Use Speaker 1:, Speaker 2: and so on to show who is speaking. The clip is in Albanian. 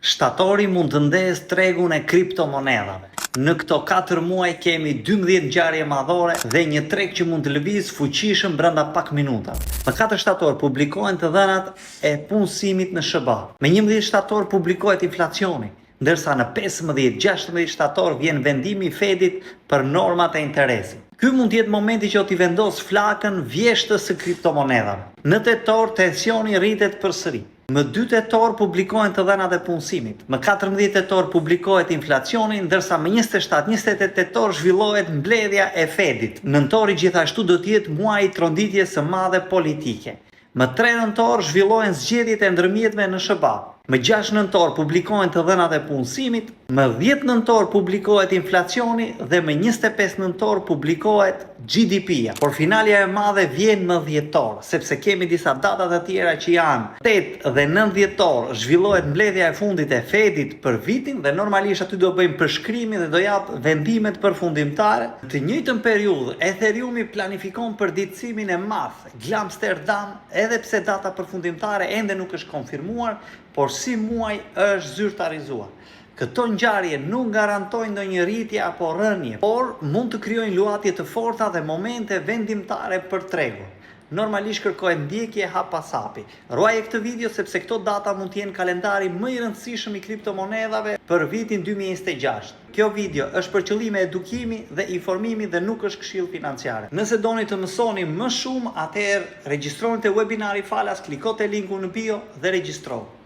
Speaker 1: Shtatori mund të ndezë tregun e kriptomonedhave. Në këto 4 muaj kemi 12 ngjarje madhore dhe një treg që mund të lëviz fuqishëm brenda pak minutave. Më 4 shtator publikohen të dhënat e punësimit në SBA. Me 11 shtator publikohet inflacioni, ndërsa në 15-16 shtator vjen vendimi i Fedit për normat e interesit. Ky mund të jetë momenti që t'i vendos flakën vjeshtës së kriptomonedhave. Në tetor tensioni rritet përsëri. Më 2 tetor publikohen të dhënat e punësimit. Më 14 tetor publikohet inflacioni, ndërsa më 27-28 tetor zhvillohet mbledhja e Fedit. Nëntori gjithashtu do të jetë muaji i tronditjes së madhe politike. Më 3 nëntor zhvillohen zgjedhjet e ndërmjetme në SBA. Më 6 nëntor publikohen të dhënat e punësimit, më 10 nëntor publikohet inflacioni dhe më 25 nëntor publikohet GDP-ja. Por finalja e madhe vjen më dhjetor, sepse kemi disa data të tjera që janë 8 dhe 9 dhjetor, zhvillohet mbledhja e fundit e Fedit për vitin dhe normalisht aty do bëjmë përshkrimin dhe do jap vendimet përfundimtare. Të njëjtën periudhë, Ethereumi planifikon përditësimin e madh, Amsterdam, edhe pse data përfundimtare ende nuk është konfirmuar, por si muaj është zyrtarizuar. Këto ngjarje nuk garantojnë ndonjë rritje apo rënje, por mund të krijojnë luhatje të forta dhe momente vendimtare për tregun. Normalisht kërkohet ndjekje hap pas hapi. Ruaje këtë video sepse këto data mund të jenë kalendari më i rëndësishëm i kriptomonedhave për vitin 2026. Kjo video është për qëllime edukimi dhe informimi dhe nuk është këshill financiare. Nëse doni të mësoni më shumë, atëherë regjistroni te webinari falas, kliko te linku në bio dhe regjistrohu.